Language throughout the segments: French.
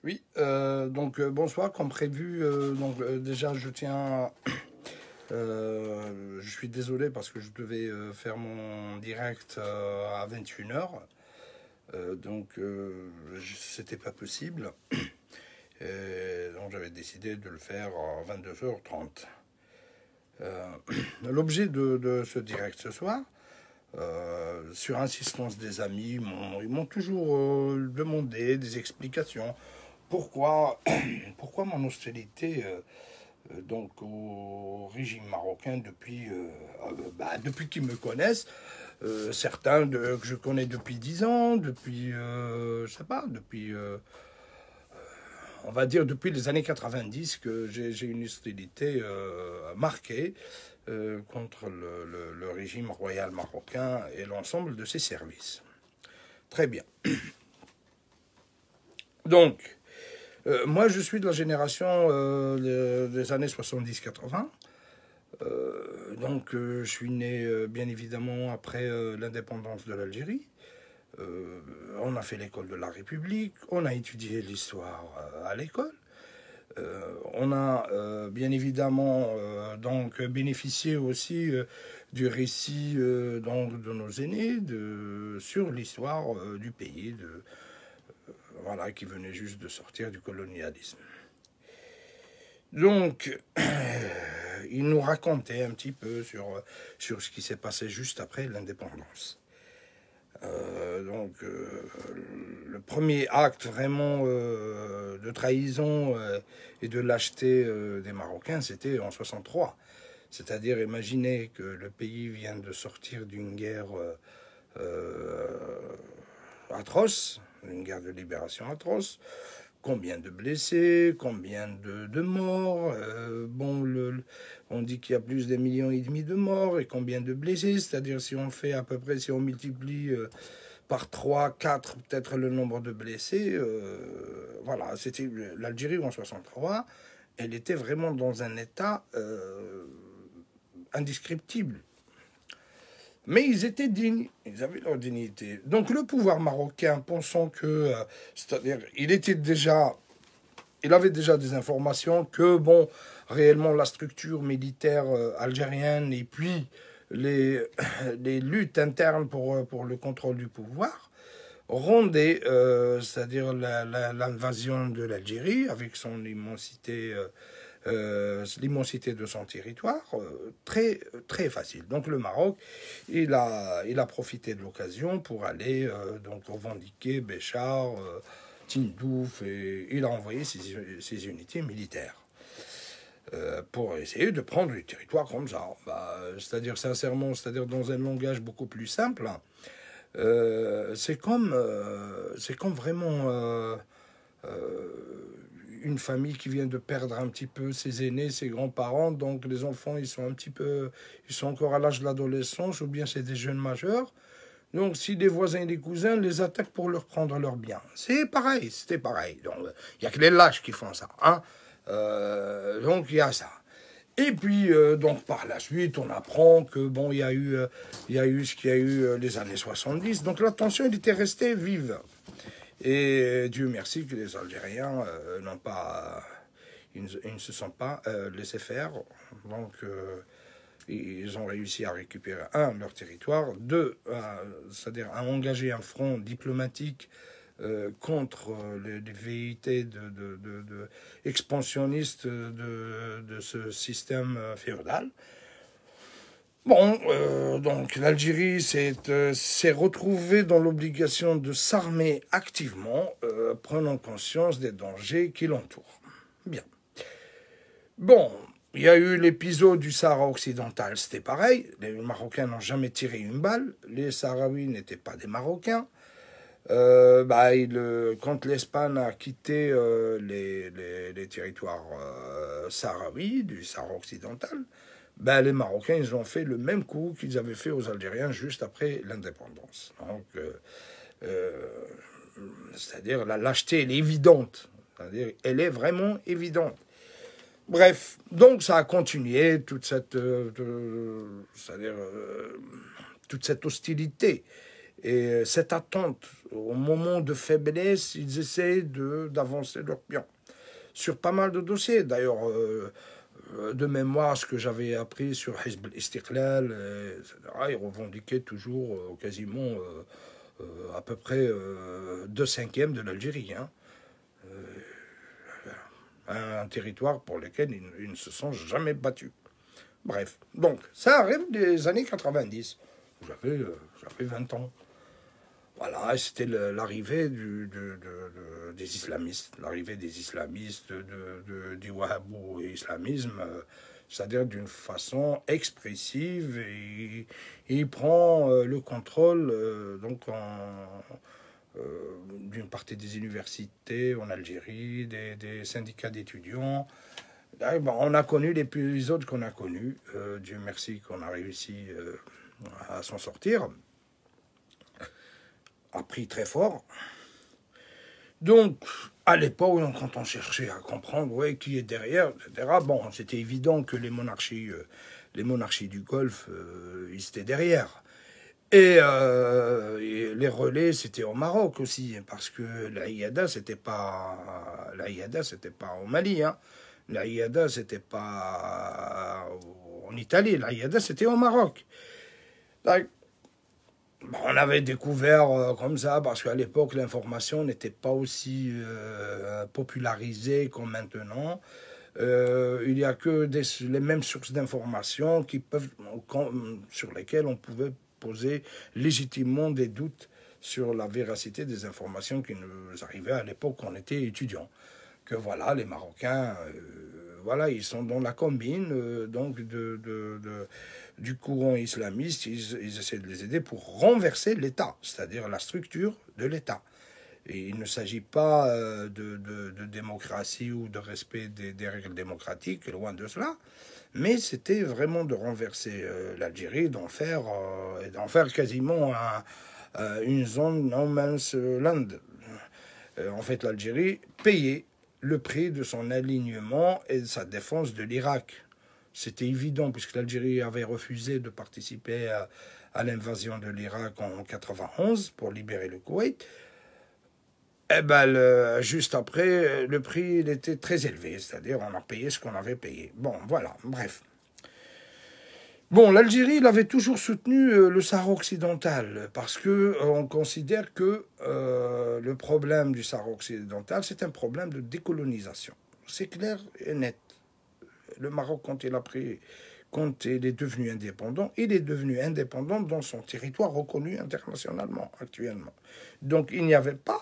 Oui, bonsoir, comme prévu, déjà je tiens, je suis désolé parce que je devais faire mon direct à 21h, c'était pas possible, donc j'avais décidé de le faire à 22h30. L'objet de ce direct ce soir, sur insistance des amis, ils m'ont toujours demandé des explications. Pourquoi, pourquoi mon hostilité au régime marocain depuis qu'ils me connaissent, que je connais depuis 10 ans, je sais pas, on va dire depuis les années 90 que j'ai une hostilité marquée contre le régime royal marocain et l'ensemble de ses services. Très bien. Donc, moi, je suis de la génération des années 70-80. Je suis né, bien évidemment, après l'indépendance de l'Algérie. On a fait l'école de la République, on a étudié l'histoire à l'école. On a bien évidemment bénéficié aussi du récit de nos aînés sur l'histoire du pays, voilà, qui venait juste de sortir du colonialisme. Donc, il nous racontait un petit peu sur ce qui s'est passé juste après l'indépendance. Le premier acte vraiment de trahison et de lâcheté des Marocains, c'était en 63. C'est-à-dire, imaginez que le pays vient de sortir d'une guerre atroce, une guerre de libération atroce. Combien de blessés, combien de morts, on dit qu'il y a plus d'1,5 million de morts, et combien de blessés, c'est-à-dire si on fait à peu près, si on multiplie par 3, 4, peut-être le nombre de blessés, voilà, c'était l'Algérie en 63, elle était vraiment dans un état indescriptible. Mais ils étaient dignes, ils avaient leur dignité. Donc le pouvoir marocain, pensant que, c'est-à-dire, il avait déjà des informations que, réellement la structure militaire algérienne et puis les luttes internes pour le contrôle du pouvoir rendaient, c'est-à-dire l'invasion de l'Algérie avec son immensité l'immensité de son territoire, très, très facile. Donc le Maroc, il a profité de l'occasion pour aller revendiquer Béchar, Tindouf, et il a envoyé ses unités militaires pour essayer de prendre le territoire comme ça. C'est-à-dire sincèrement, c'est-à-dire dans un langage beaucoup plus simple, c'est comme vraiment une famille qui vient de perdre un petit peu ses aînés, ses grands-parents, donc les enfants, ils sont encore à l'âge de l'adolescence, ou bien c'est des jeunes majeurs. Donc si les voisins et les cousins les attaquent pour leur prendre leurs biens, c'était pareil. Donc il n'y a que les lâches qui font ça, hein. Donc il y a ça. Et puis par la suite, on apprend que il y a eu ce qu'il y a eu les années 70. Donc la tension, elle était restée vive. Et Dieu merci que les Algériens ils ne se sont pas laissés faire. Donc, ils ont réussi à récupérer, leur territoire, c'est-à-dire à engager un front diplomatique contre les velléités expansionnistes de ce système féodal. Donc l'Algérie s'est retrouvée dans l'obligation de s'armer activement, prenant conscience des dangers qui l'entourent. Bien. Il y a eu l'épisode du Sahara occidental, c'était pareil. Les Marocains n'ont jamais tiré une balle. Les Sahraouis n'étaient pas des Marocains. Quand l'Espagne a quitté les territoires sahraouis du Sahara occidental, les Marocains, ils ont fait le même coup qu'ils avaient fait aux Algériens juste après l'indépendance. Donc, c'est-à-dire la lâcheté, elle est évidente. C'est-à-dire, elle est vraiment évidente. Bref, donc ça a continué, toute cette hostilité. Et cette attente, au moment de faiblesse, ils essaient d'avancer leur pion. Sur pas mal de dossiers, d'ailleurs, de mémoire, ce que j'avais appris sur Hizb al-Istiqlal, etc., ils revendiquaient toujours quasiment à peu près 2/5 de l'Algérie. Hein. Un territoire pour lequel ils ne se sont jamais battus. Bref, donc, ça arrive des années 90. J'avais 20 ans. Voilà, c'était l'arrivée des islamistes, l'arrivée des islamistes, du wahhabou-islamisme, c'est-à-dire d'une façon expressive, et il prend le contrôle d'une partie des universités en Algérie, des syndicats d'étudiants. On a connu l'épisode qu'on a connu, Dieu merci qu'on a réussi à s'en sortir, a pris très fort. Donc, à l'époque, quand on cherchait à comprendre qui est derrière, etc., bon, c'était évident que les monarchies du Golfe, ils étaient derrière. Et les relais, c'était au Maroc aussi, parce que la IADA, c'était pas au Mali, hein. La IADA, c'était pas en Italie, la IADA, c'était au Maroc. Donc, on avait découvert comme ça, parce qu'à l'époque, l'information n'était pas aussi popularisée comme maintenant. Il n'y a que les mêmes sources d'informations sur lesquelles on pouvait poser légitimement des doutes sur la véracité des informations qui nous arrivaient à l'époque quand on était étudiants. Que voilà, les Marocains, voilà, ils sont dans la combine donc du courant islamiste. Ils essaient de les aider pour renverser l'État, c'est-à-dire la structure de l'État. Et il ne s'agit pas de démocratie ou de respect des règles démocratiques, loin de cela, mais c'était vraiment de renverser l'Algérie, d'en faire quasiment une zone no man's land. En fait, l'Algérie payait le prix de son alignement et de sa défense de l'Irak. C'était évident, puisque l'Algérie avait refusé de participer à l'invasion de l'Irak en 1991 pour libérer le Koweït. Eh ben, juste après, le prix il était très élevé, c'est-à-dire on a payé ce qu'on avait payé. Bon, voilà, bref. Bon, l'Algérie, il avait toujours soutenu le Sahara occidental, parce que on considère que le problème du Sahara occidental, c'est un problème de décolonisation. C'est clair et net. Le Maroc, quand il est devenu indépendant, il est devenu indépendant dans son territoire reconnu internationalement actuellement. Donc il n'y avait pas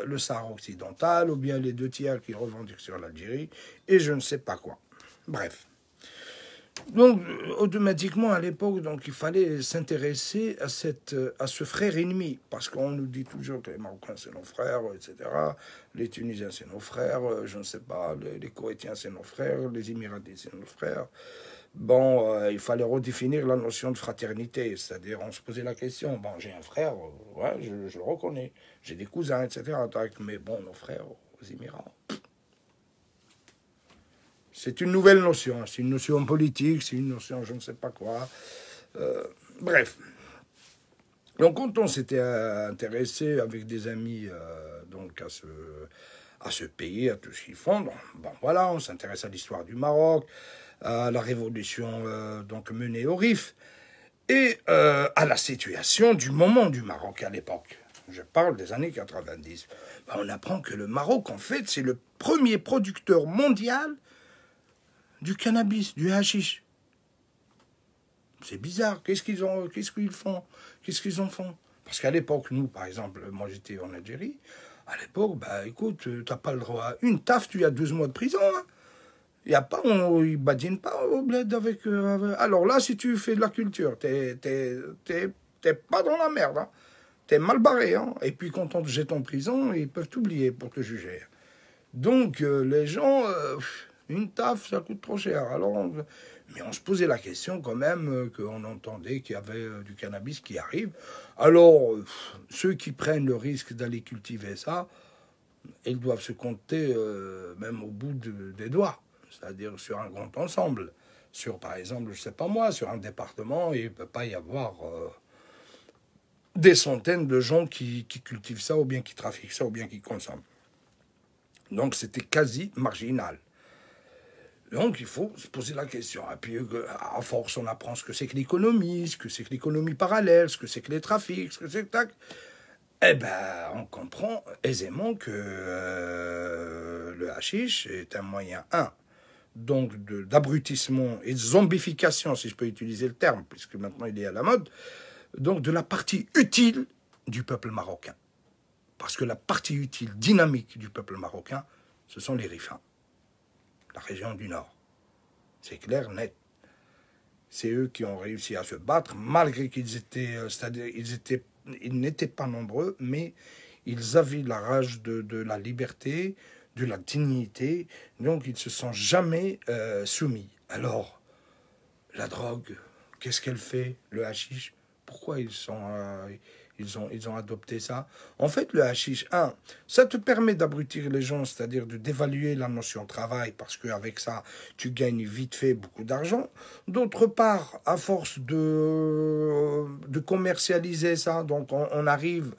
le Sahara occidental, ou bien les 2 tiers qui revendiquent sur l'Algérie, et je ne sais pas quoi. Bref. Donc, automatiquement, à l'époque, donc, il fallait s'intéresser à ce frère ennemi, parce qu'on nous dit toujours que les Marocains, c'est nos frères, etc., les Tunisiens, c'est nos frères, je ne sais pas, les Koweïtiens, c'est nos frères, les Émiratis, c'est nos frères. Bon, il fallait redéfinir la notion de fraternité, c'est-à-dire, on se posait la question, bon, j'ai un frère, ouais, je le reconnais, j'ai des cousins, etc., mais bon, nos frères aux Émirats... C'est une nouvelle notion, c'est une notion politique, c'est une notion je ne sais pas quoi. Bref. Donc quand on s'était intéressé avec des amis donc à ce pays, à tout ce qu'ils font, bon voilà, on s'intéresse à l'histoire du Maroc, à la révolution donc menée au Rif, et à la situation du moment du Maroc à l'époque. Je parle des années 90. Ben, on apprend que le Maroc, en fait, c'est le premier producteur mondial du cannabis, du hashish. C'est bizarre. Qu'est-ce qu'ils font? Qu'est-ce qu'ils en font? Parce qu'à l'époque, nous, par exemple, moi j'étais en Algérie, à l'époque, bah écoute, t'as pas le droit à une taf, tu as 12 mois de prison. Hein. Il y a pas, ils badinent pas au bled avec, alors là, si tu fais de la culture, t'es pas dans la merde. Hein. T'es mal barré. Hein. Et puis quand on te jette en prison, ils peuvent t'oublier pour te juger. Donc les gens... une taf, ça coûte trop cher. Alors, mais on se posait la question quand même, qu'on entendait qu'il y avait du cannabis qui arrive. Alors, ceux qui prennent le risque d'aller cultiver ça, ils doivent se compter même au bout des doigts, c'est-à-dire sur un grand ensemble. Sur, par exemple, je sais pas moi, sur un département, il ne peut pas y avoir des centaines de gens qui cultivent ça, ou bien qui trafiquent ça, ou bien qui consomment. Donc c'était quasi marginal. Donc il faut se poser la question. Et puis à force, on apprend ce que c'est que l'économie, ce que c'est que l'économie parallèle, ce que c'est que les trafics, ce que c'est que tac. Eh ben, on comprend aisément que le hashish est un moyen, donc d'abrutissement et de zombification, si je peux utiliser le terme, puisque maintenant il est à la mode, donc de la partie utile du peuple marocain. Parce que la partie utile, dynamique du peuple marocain, ce sont les Rifins, la région du Nord. C'est clair, net. C'est eux qui ont réussi à se battre, malgré qu'ils étaient, c'est-à-dire ils n'étaient pas nombreux, mais ils avaient la rage de la liberté, de la dignité, donc ils ne se sont jamais soumis. Alors, la drogue, qu'est-ce qu'elle fait, le hashish? Pourquoi ils ont adopté ça? En fait, le hashish, ça te permet d'abrutir les gens, c'est-à-dire de dévaluer la notion de travail, parce qu'avec ça, tu gagnes vite fait beaucoup d'argent. D'autre part, à force de commercialiser ça, donc on arrive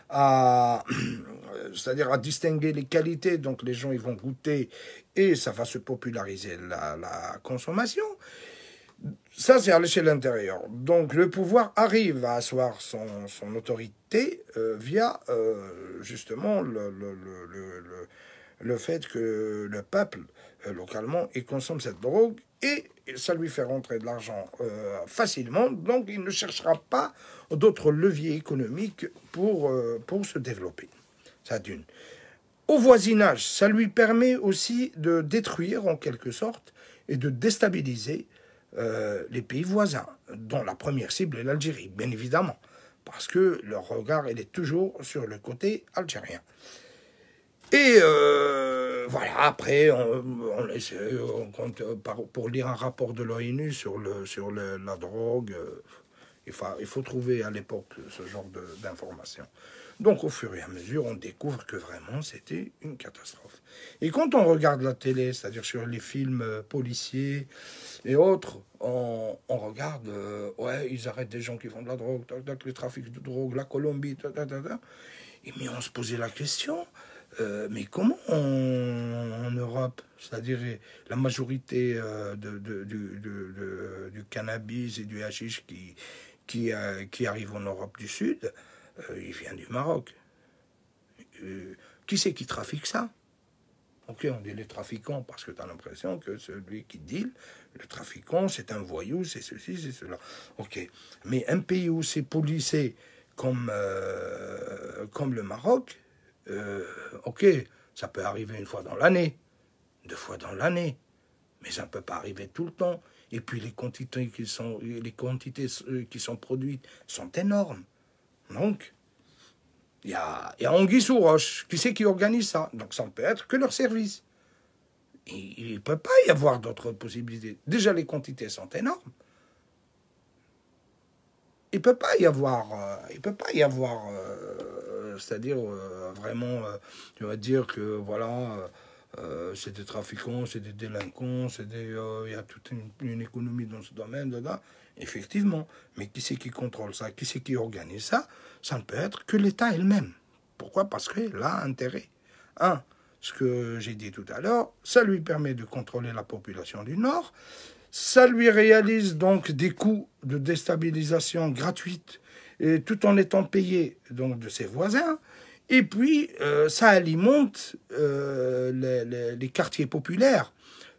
à, c'est-à-dire à distinguer les qualités, donc les gens ils vont goûter et ça va se populariser la consommation. Ça, c'est à l'échelle intérieure. Donc, le pouvoir arrive à asseoir son autorité via, justement, le fait que le peuple, localement, il consomme cette drogue et ça lui fait rentrer de l'argent facilement. Donc, il ne cherchera pas d'autres leviers économiques pour se développer. Ça d'une. Au voisinage, ça lui permet aussi de détruire, en quelque sorte, et de déstabiliser les pays voisins, dont la première cible est l'Algérie, bien évidemment, parce que leur regard il est toujours sur le côté algérien. Et voilà, après, pour lire un rapport de l'ONU sur la drogue, il faut trouver à l'époque ce genre d'informations. Donc, au fur et à mesure, on découvre que vraiment, c'était une catastrophe. Et quand on regarde la télé, c'est-à-dire sur les films policiers et autres, on regarde, ouais, ils arrêtent des gens qui font de la drogue, le trafic de drogue, la Colombie, mais on se posait la question, mais comment en Europe, c'est-à-dire la majorité du cannabis et du hashish qui arrive en Europe du Sud, il vient du Maroc. Qui c'est qui trafique ça? Ok, on dit les trafiquants parce que tu as l'impression que celui qui deal, le trafiquant, c'est un voyou, c'est ceci, c'est cela. Ok, mais un pays où c'est policé comme le Maroc, ok, ça peut arriver une fois dans l'année, 2 fois dans l'année, mais ça ne peut pas arriver tout le temps. Et puis les quantités qui sont produites sont énormes. Donc, il y a anguille sous roche. Qui c'est qui organise ça? Donc, ça ne peut être que leur service. Il ne peut pas y avoir d'autres possibilités. Déjà, les quantités sont énormes. Il ne peut pas y avoir, c'est-à-dire vraiment, tu vas dire que voilà, c'est des trafiquants, c'est des délinquants, il y a toute une économie dans ce domaine dedans. Effectivement, mais qui c'est qui contrôle ça? Qui c'est qui organise ça? Ça ne peut être que l'État elle-même. Pourquoi? Parce qu'elle a intérêt. Ce que j'ai dit tout à l'heure, ça lui permet de contrôler la population du Nord, ça lui réalise donc des coûts de déstabilisation gratuite, et tout en étant payé donc, de ses voisins, et puis ça alimente les quartiers populaires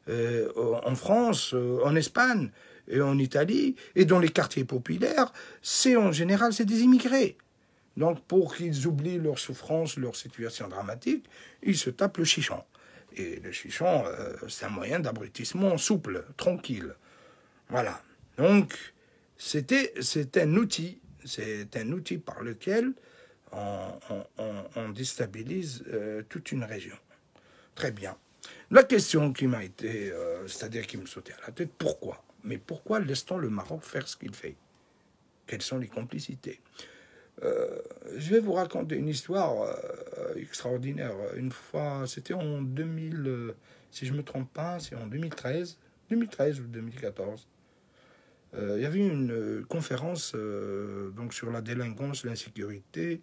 en France, en Espagne, et en Italie, et dans les quartiers populaires, en général, c'est des immigrés. Donc, pour qu'ils oublient leur souffrance, leur situation dramatique, ils se tapent le chichon. Et le chichon, c'est un moyen d'abrutissement souple, tranquille. Voilà. Donc, c'est un outil par lequel on déstabilise toute une région. Très bien. La question qui m'a été, c'est-à-dire qui me sautait à la tête, pourquoi? Mais pourquoi laisse-t-on le Maroc faire ce qu'il fait? Quelles sont les complicités? Je vais vous raconter une histoire extraordinaire. Une fois, c'était en 2000, si je ne me trompe pas, c'est en 2013 ou 2014. il y avait une conférence donc sur la délinquance, l'insécurité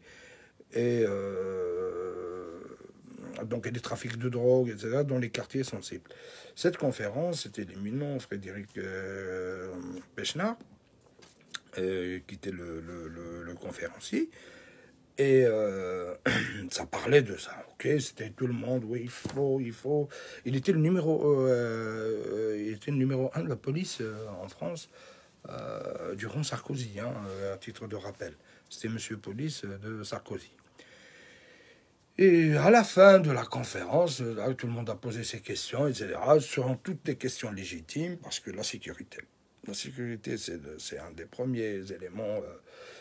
et donc et des trafics de drogue, etc., dans les quartiers sensibles. Cette conférence, c'était l'éminent Frédéric Pechnard, qui était le conférencier. Et ça parlait de ça, ok, c'était tout le monde, oui, il faut. Il était le numéro 1 de la police en France durant Sarkozy, hein, à titre de rappel. C'était Monsieur Police de Sarkozy. Et à la fin de la conférence, là, tout le monde a posé ses questions, etc. Ce sont toutes des questions légitimes, parce que la sécurité, c'est un des premiers éléments,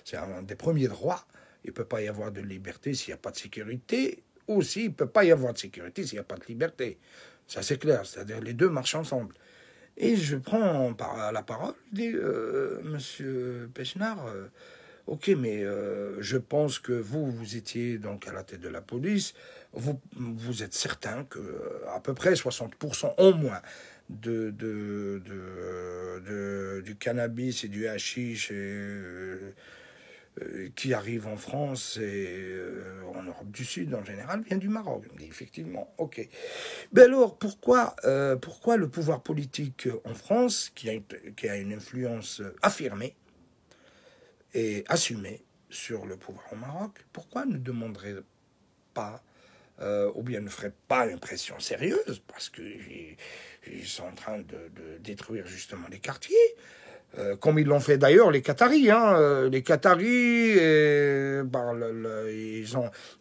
c'est un des premiers droits. Il ne peut pas y avoir de liberté s'il n'y a pas de sécurité, ou s'il ne peut pas y avoir de sécurité s'il n'y a pas de liberté. Ça, c'est clair, c'est-à-dire les deux marchent ensemble. Et je prends la parole, je dis, Monsieur Pechnard, ok, mais je pense que vous étiez donc à la tête de la police, vous êtes certain que à peu près 60% au moins du cannabis et du hashish qui arrive en France et en Europe du Sud en général vient du Maroc. Effectivement, ok. Mais alors, pourquoi le pouvoir politique en France, qui a une influence affirmée et assumée sur le pouvoir au Maroc, pourquoi ne demanderait pas ou bien ne ferait pas une pression sérieuse, parce qu'ils sont en train de détruire justement les quartiers, comme ils l'ont fait d'ailleurs les Qataris. Hein, les Qataris,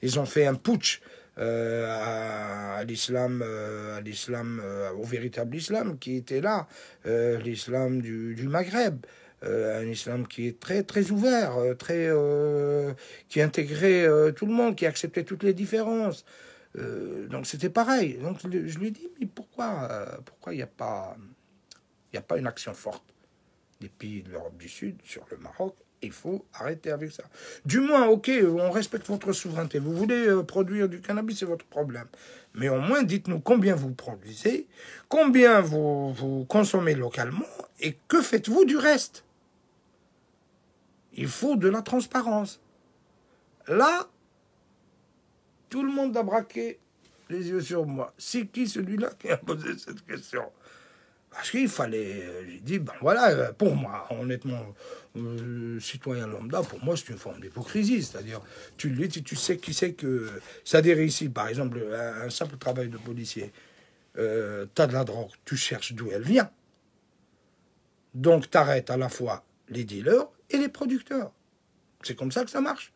ils ont fait un putsch à l'islam, au véritable islam qui était là, l'islam du Maghreb. Un islam qui est très très ouvert, qui intégrait tout le monde, qui acceptait toutes les différences. Donc c'était pareil. Donc je lui dis, mais pourquoi il n'y a pas une action forte des pays de l'Europe du Sud sur le Maroc? Il faut arrêter avec ça. Du moins, ok, on respecte votre souveraineté. Vous voulez produire du cannabis, c'est votre problème. Mais au moins, dites-nous combien vous produisez, combien vous consommez localement, et que faites-vous du reste? Il faut de la transparence. Là, tout le monde a braqué les yeux sur moi. C'est qui celui-là qui a posé cette question? Parce qu'il fallait... J'ai dit, ben voilà, pour moi, honnêtement, citoyen lambda, pour moi, c'est une forme d'hypocrisie. C'est-à-dire, tu sais qui c'est que... C'est-à-dire ici, par exemple, un simple travail de policier, t'as de la drogue, tu cherches d'où elle vient. Donc, t'arrêtes à la fois les dealers et les producteurs. C'est comme ça que ça marche.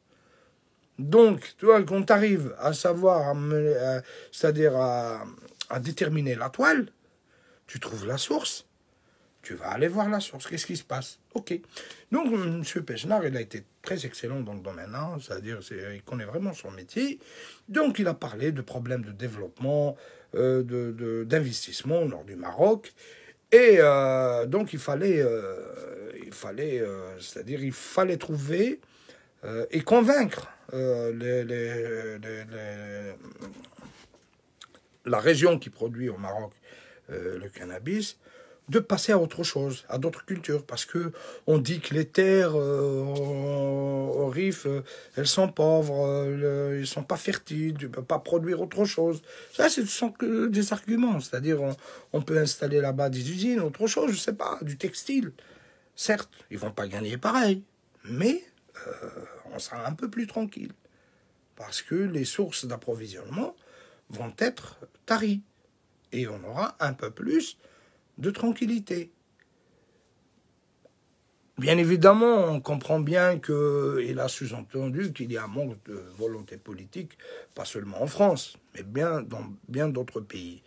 Donc, tu vois, quand tu arrives à savoir, c'est-à-dire à déterminer la toile, tu trouves la source, tu vas aller voir la source. Qu'est-ce qui se passe? Ok. Donc, M. Pechnard, il a été très excellent dans le domaine, hein, c'est-à-dire il connaît vraiment son métier. Donc, il a parlé de problèmes de développement, d'investissement au nord du Maroc. Et donc, il fallait trouver et convaincre la région qui produit au Maroc le cannabis de passer à autre chose, à d'autres cultures, parce que on dit que les terres au Rif, elles sont pauvres, elles sont pas fertiles, tu peux pas produire autre chose. Ça, ce sont que des arguments, c'est-à-dire on peut installer là-bas des usines, autre chose, je sais pas, du textile. Certes, ils vont pas gagner pareil, mais on sera un peu plus tranquille, parce que les sources d'approvisionnement vont être taries, et on aura un peu plus de tranquillité. Bien évidemment, on comprend bien qu'il a sous-entendu qu'il y a un manque de volonté politique, pas seulement en France, mais bien dans bien d'autres pays.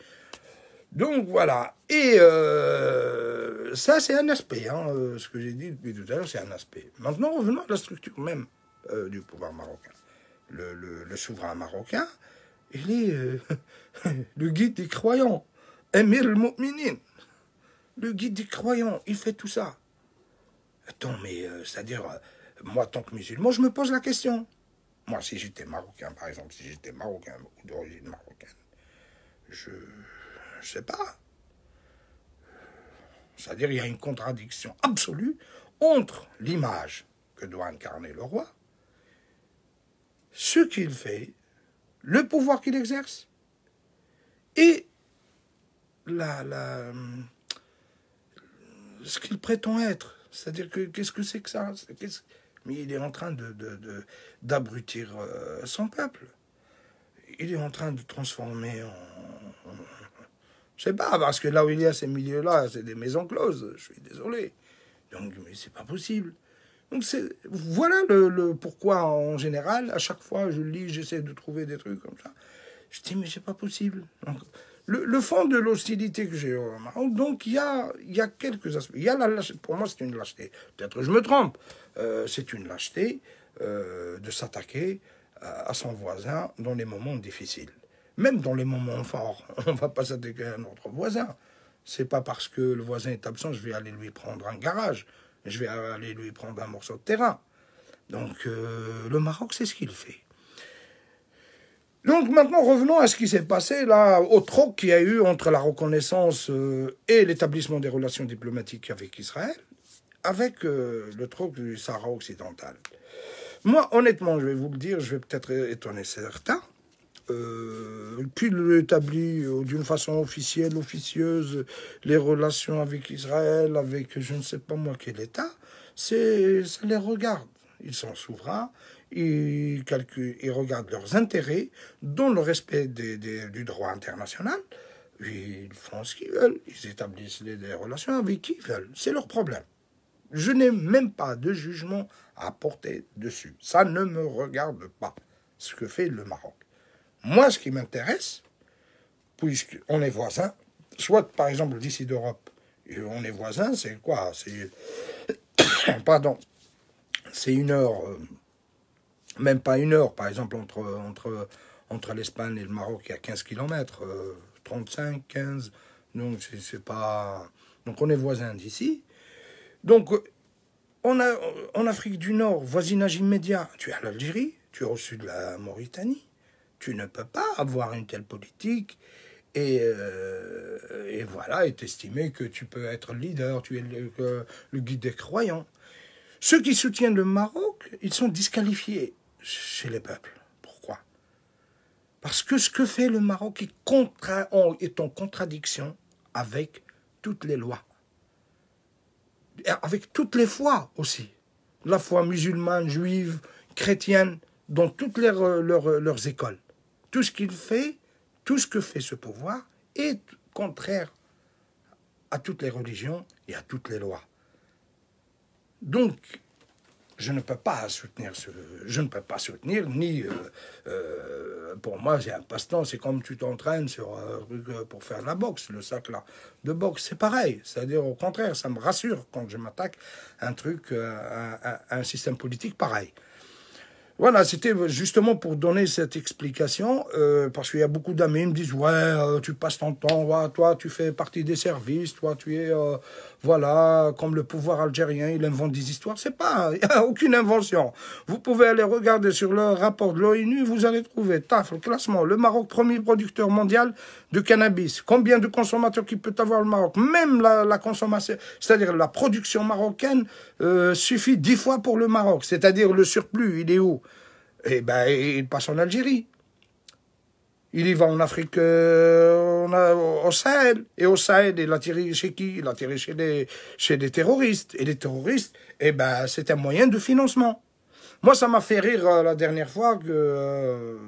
Donc voilà, et ça c'est un aspect, hein, ce que j'ai dit depuis tout à l'heure, c'est un aspect. Maintenant, revenons à la structure même du pouvoir marocain. Le souverain marocain, il est le guide des croyants, Emir al-Mu'minin, le guide des croyants, il fait tout ça. Attends, mais c'est-à-dire, moi, tant que musulman, je me pose la question. Moi, si j'étais marocain, par exemple, si j'étais marocain ou d'origine marocaine, je sais pas. C'est-à-dire il y a une contradiction absolue entre l'image que doit incarner le roi, ce qu'il fait, le pouvoir qu'il exerce, et ce qu'il prétend être. C'est-à-dire que qu'est-ce que c'est que ça? Mais il est en train d'abrutir son peuple. Il est en train de transformer en... Je sais pas, parce que là où il y a ces milieux-là, c'est des maisons closes, je suis désolé. Donc, mais c'est pas possible. Donc, voilà le pourquoi, en général, à chaque fois, je lis, j'essaie de trouver des trucs comme ça. Je dis, mais c'est pas possible. Donc, le fond de l'hostilité que j'ai au Maroc, donc il y a quelques aspects. Il y a pour moi, c'est une lâcheté. Peut-être que je me trompe. C'est une lâcheté de s'attaquer à son voisin dans les moments difficiles. Même dans les moments forts, on ne va pas s'attaquer à notre voisin. C'est pas parce que le voisin est absent, je vais aller lui prendre un garage. Je vais aller lui prendre un morceau de terrain. Donc, le Maroc, c'est ce qu'il fait. Donc, maintenant, revenons à ce qui s'est passé, là, au troc qu'il y a eu entre la reconnaissance et l'établissement des relations diplomatiques avec Israël, avec le troc du Sahara occidental. Moi, honnêtement, je vais vous le dire, je vais peut-être étonner certains, qu'il établit d'une façon officielle, officieuse, les relations avec Israël, avec je ne sais pas moi quel État, ça les regarde. Ils sont souverains, ils regardent leurs intérêts dans le respect du droit international. Ils font ce qu'ils veulent, ils établissent des relations avec qui ils veulent. C'est leur problème. Je n'ai même pas de jugement à porter dessus. Ça ne me regarde pas, ce que fait le Maroc. Moi, ce qui m'intéresse, puisqu'on est voisins, soit par exemple d'ici d'Europe, on est voisins, c'est quoi? C'est pardon, c'est une heure, même pas une heure, par exemple, entre l'Espagne et le Maroc, il y a 15 km, 35, 15, donc c'est pas... Donc on est voisins d'ici. Donc, en Afrique du Nord, voisinage immédiat, tu es à l'Algérie, tu es au sud de la Mauritanie. Tu ne peux pas avoir une telle politique et voilà, et t'estimer que tu peux être leader, tu es le guide des croyants. Ceux qui soutiennent le Maroc, ils sont disqualifiés chez les peuples. Pourquoi? Parce que ce que fait le Maroc est en contradiction avec toutes les lois. Avec toutes les foi aussi. La foi musulmane, juive, chrétienne, dans toutes leurs écoles. Tout ce qu'il fait, tout ce que fait ce pouvoir est contraire à toutes les religions et à toutes les lois. Donc, je ne peux pas soutenir ni pour moi c'est un passe-temps, c'est comme tu t'entraînes pour faire de la boxe, le sac là de boxe, c'est pareil, c'est-à-dire au contraire, ça me rassure quand je m'attaque à un truc, à un système politique pareil. Voilà, c'était justement pour donner cette explication, parce qu'il y a beaucoup d'amis qui me disent « Ouais, tu passes ton temps, ouais, toi, tu fais partie des services, toi, tu es, voilà, comme le pouvoir algérien, il invente des histoires. » C'est pas, il n'y a aucune invention. Vous pouvez aller regarder sur le rapport de l'ONU, vous allez trouver, taf, le classement, le Maroc, premier producteur mondial de cannabis. Combien de consommateurs qu'il peut avoir le Maroc? Même la consommation, c'est-à-dire la production marocaine suffit 10 fois pour le Maroc. C'est-à-dire le surplus, il est où? Eh ben, il passe en Algérie. Il y va en Afrique, au Sahel. Et au Sahel, il a tiré chez qui? Il a tiré chez des terroristes. Et les terroristes, eh ben, c'est un moyen de financement. Moi, ça m'a fait rire la dernière fois que...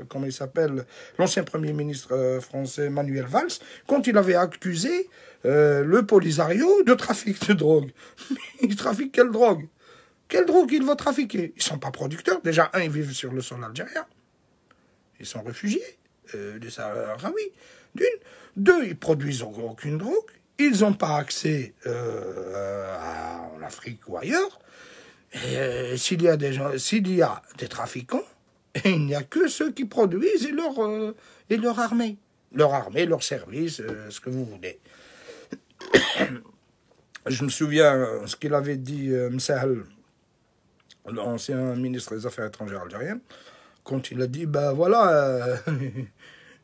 comment il s'appelle, l'ancien Premier ministre français Manuel Valls, quand il avait accusé le Polisario de trafic de drogue. Il trafique quelle drogue? Quelle drogue ils vont trafiquer? Ils ne sont pas producteurs. Déjà, ils vivent sur le sol algérien. Ils sont réfugiés des Sahraouis. D'une. Deux, ils produisent aucune drogue. Ils n'ont pas accès en Afrique ou ailleurs. Et s'il y a des trafiquants, il n'y a que ceux qui produisent et leur armée. Leur armée, leur service, ce que vous voulez. Je me souviens ce qu'il avait dit Msahel, l'ancien ministre des Affaires étrangères algérien, quand il a dit, ben voilà,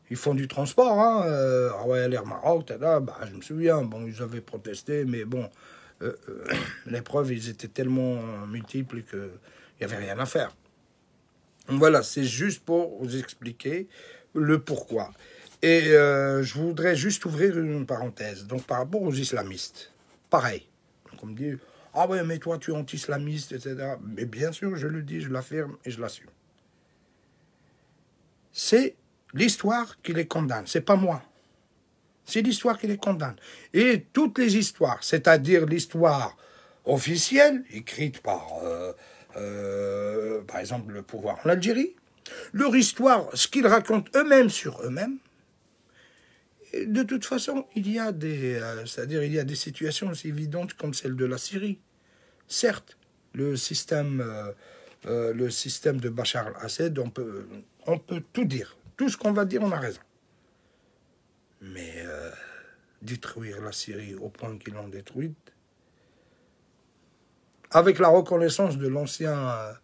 Ils font du transport, hein. Ah ouais, l'Air Maroc, tada, bah, je me souviens, bon, ils avaient protesté, mais bon, les preuves, ils étaient tellement multiples qu'il n'y avait rien à faire. Voilà, c'est juste pour vous expliquer le pourquoi. Et je voudrais juste ouvrir une parenthèse. Donc, par rapport aux islamistes, pareil. Donc, on me dit, ah ouais, mais toi, tu es anti-islamiste, etc. Mais bien sûr, je le dis, je l'affirme et je l'assume. C'est l'histoire qui les condamne, c'est pas moi. C'est l'histoire qui les condamne. Et toutes les histoires, c'est-à-dire l'histoire officielle, écrite par exemple, le pouvoir en Algérie, leur histoire, ce qu'ils racontent eux-mêmes sur eux-mêmes, de toute façon, il y a c'est-à-dire il y a des situations aussi évidentes comme celle de la Syrie. Certes, le système de Bachar al-Assad, on peut tout dire. Tout ce qu'on va dire, on a raison. Mais détruire la Syrie au point qu'ils l'ont détruite, avec la reconnaissance de l'ancien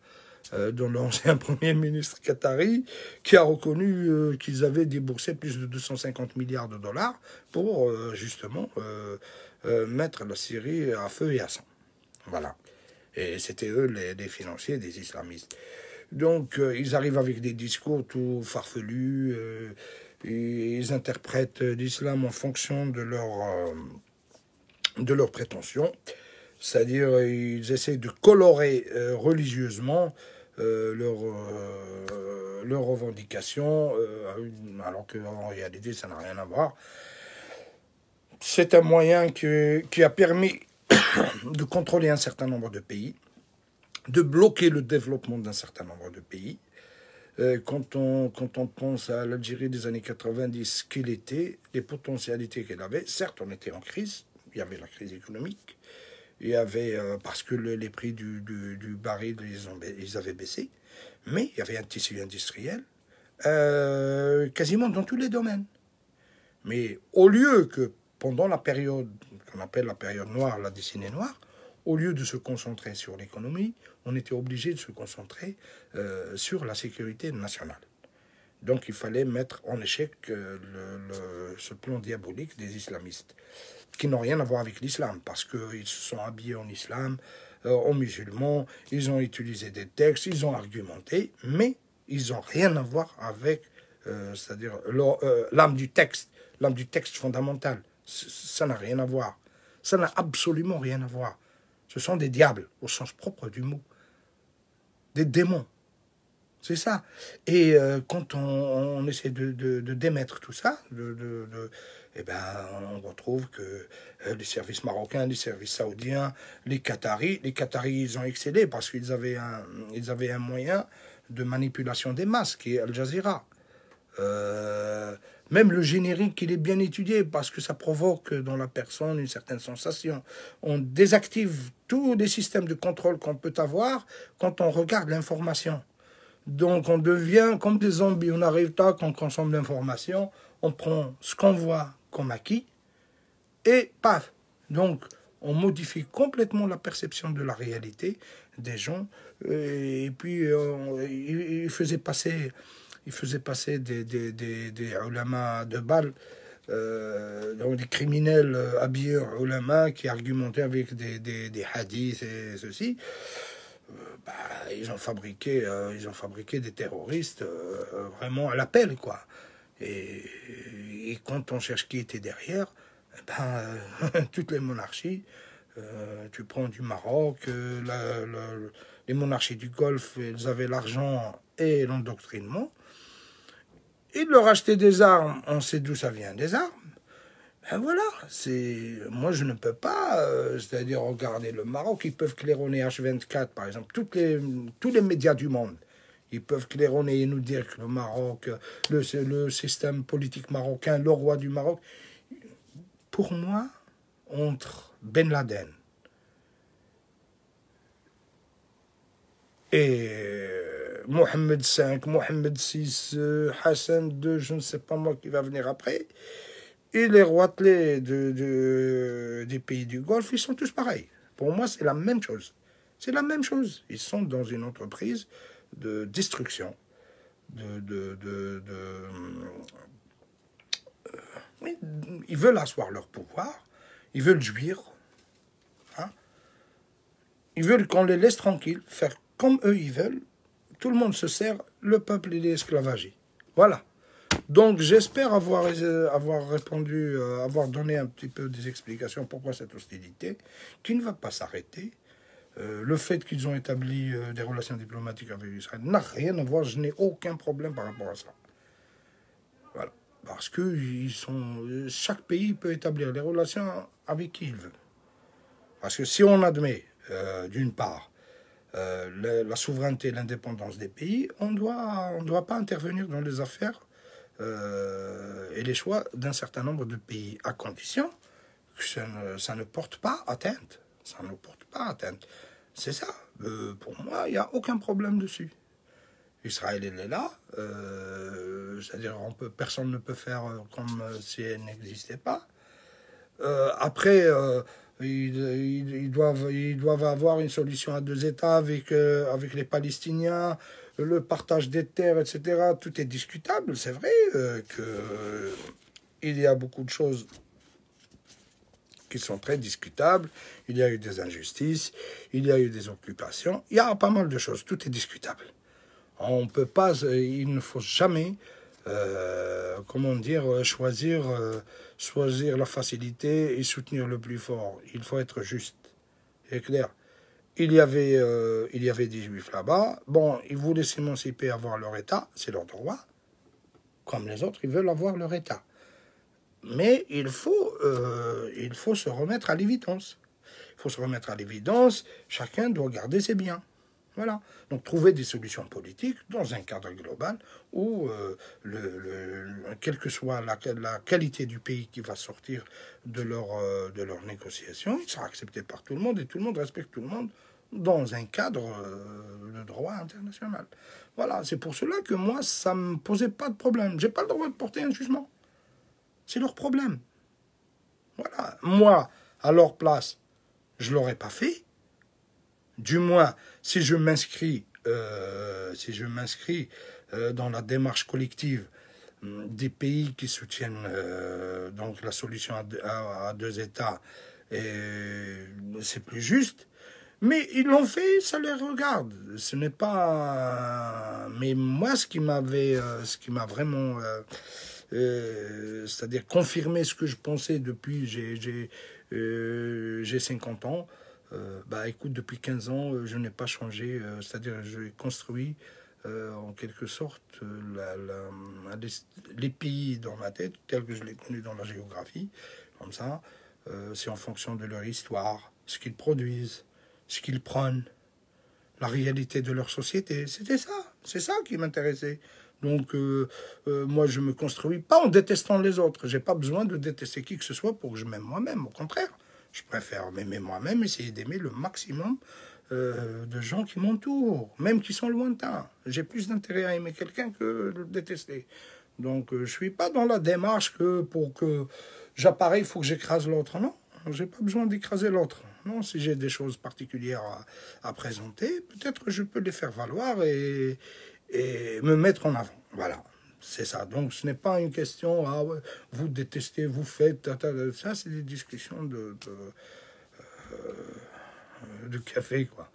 Premier ministre qatari, qui a reconnu qu'ils avaient déboursé plus de 250 milliards de dollars pour justement mettre la Syrie à feu et à sang. Voilà. Et c'était eux les financiers des islamistes. Donc ils arrivent avec des discours tout farfelus, et ils interprètent l'islam en fonction de leurs prétentions. C'est-à-dire, ils essaient de colorer religieusement leurs revendications, alors qu'en réalité, ça n'a rien à voir. C'est un moyen qui a permis de contrôler un certain nombre de pays, de bloquer le développement d'un certain nombre de pays. Quand on pense à l'Algérie des années 90, quelle était, les potentialités qu'elle avait, certes, on était en crise, il y avait la crise économique, il y avait, parce que les prix du baril, ils avaient baissé, mais il y avait un tissu industriel quasiment dans tous les domaines. Mais au lieu que, pendant la période qu'on appelle la période noire, la décennie noire, au lieu de se concentrer sur l'économie, on était obligé de se concentrer sur la sécurité nationale. Donc il fallait mettre en échec ce plan diabolique des islamistes, qui n'ont rien à voir avec l'islam, parce qu'ils se sont habillés en islam, en musulmans, ils ont utilisé des textes, ils ont argumenté, mais ils n'ont rien à voir avec, c'est-à-dire l'âme du texte fondamental. Ça n'a rien à voir. Ça n'a absolument rien à voir. Ce sont des diables, au sens propre du mot. Des démons. C'est ça. Et quand on essaie de démettre tout ça, eh ben, on retrouve que les services marocains, les services saoudiens, les Qataris, ils ont excellé parce qu'ils avaient un moyen de manipulation des masses, qui est Al Jazeera. Même le générique, il est bien étudié parce que ça provoque dans la personne une certaine sensation. On désactive tous les systèmes de contrôle qu'on peut avoir quand on regarde l'information. Donc on devient comme des zombies. On arrive là, quand on consomme l'information, on prend ce qu'on voit comme acquis et paf. Donc on modifie complètement la perception de la réalité des gens. Et puis il faisait passer des ulama de balles, donc des criminels habillés ulama qui argumentaient avec des hadiths et ceci. Ils ont fabriqué des terroristes vraiment à l'appel, quoi. Et quand on cherche qui était derrière, toutes les monarchies, tu prends du Maroc, les monarchies du Golfe, elles avaient l'argent et l'endoctrinement. Ils leur achetaient des armes, on sait d'où ça vient, des armes. Voilà, moi je ne peux pas, c'est-à-dire regarder le Maroc, ils peuvent claironner H24 par exemple, tous les médias du monde, ils peuvent claironner et nous dire que le Maroc, le système politique marocain, le roi du Maroc. Pour moi, entre Ben Laden et Mohamed V, Mohamed VI, Hassan II, je ne sais pas moi qui va venir après, et les roitelets des pays du Golfe, ils sont tous pareils. Pour moi, c'est la même chose. C'est la même chose. Ils sont dans une entreprise de destruction, ils veulent asseoir leur pouvoir, ils veulent jouir, hein. Ils veulent qu'on les laisse tranquilles, faire comme eux ils veulent. Tout le monde se sert, le peuple il est esclavagé. Voilà. Donc j'espère avoir répondu, avoir donné un petit peu des explications pourquoi cette hostilité, qui ne va pas s'arrêter. Le fait qu'ils ont établi des relations diplomatiques avec Israël n'a rien à voir, je n'ai aucun problème par rapport à ça. Voilà. Parce que chaque pays peut établir des relations avec qui il veut. Parce que si on admet, d'une part, la souveraineté et l'indépendance des pays, on ne doit pas intervenir dans les affaires et les choix d'un certain nombre de pays, à condition que ça ne porte pas atteinte. Ça ne porte pas atteinte. C'est ça. Pour moi, il n'y a aucun problème dessus. Israël, elle est là. C'est-à-dire, personne ne peut faire comme si elle n'existait pas. Après, ils doivent avoir une solution à deux États avec les Palestiniens, le partage des terres, etc. Tout est discutable. C'est vrai qu'il y a beaucoup de choses qui sont très discutables. Il y a eu des injustices, il y a eu des occupations. Il y a pas mal de choses. Tout est discutable. On peut pas, il ne faut jamais, comment dire, choisir la facilité et soutenir le plus fort. Il faut être juste. C'est clair. Il y avait des Juifs là-bas. Bon, ils voulaient s'émanciper, avoir leur État, c'est leur droit. Comme les autres, ils veulent avoir leur État. Mais il faut se remettre à l'évidence. Il faut se remettre à l'évidence. Chacun doit garder ses biens. Voilà. Donc trouver des solutions politiques dans un cadre global où, quelle que soit la qualité du pays qui va sortir de leur négociation, il sera accepté par tout le monde et tout le monde respecte tout le monde dans un cadre de droit international. Voilà. C'est pour cela que moi, ça ne me posait pas de problème. Je n'ai pas le droit de porter un jugement. C'est leur problème. Voilà. Moi, à leur place, je ne l'aurais pas fait. Du moins, si je m'inscris dans la démarche collective des pays qui soutiennent donc la solution à deux États, c'est plus juste. Mais ils l'ont fait, ça les regarde. Ce n'est pas. Mais moi, ce qui m'a vraiment, c'est-à-dire confirmé ce que je pensais depuis j'ai 50 ans. Bah écoute, depuis 15 ans, je n'ai pas changé, c'est-à-dire j'ai construit en quelque sorte les pays dans ma tête, tels que je l'ai connu dans la géographie, comme ça, c'est en fonction de leur histoire, ce qu'ils produisent, ce qu'ils prennent, la réalité de leur société, c'est ça qui m'intéressait. Donc, moi, je me construis pas en détestant les autres, j'ai pas besoin de détester qui que ce soit pour que je m'aime moi-même, au contraire. Je préfère m'aimer moi-même, essayer d'aimer le maximum de gens qui m'entourent, même qui sont lointains. J'ai plus d'intérêt à aimer quelqu'un que de le détester. Donc, je ne suis pas dans la démarche que pour que j'appareille, il faut que j'écrase l'autre. Non, je n'ai pas besoin d'écraser l'autre. Non, si j'ai des choses particulières à présenter, peut-être je peux les faire valoir et me mettre en avant. Voilà. C'est ça. Donc, ce n'est pas une question, ah ouais, vous détestez, vous faites, ça, c'est des discussions de café, quoi.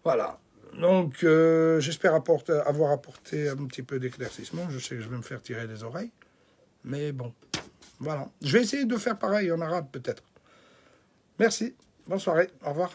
Voilà. Donc, j'espère avoir apporté un petit peu d'éclaircissement. Je sais que je vais me faire tirer les oreilles. Mais bon, voilà. Je vais essayer de faire pareil en arabe, peut-être. Merci. Bonne soirée. Au revoir.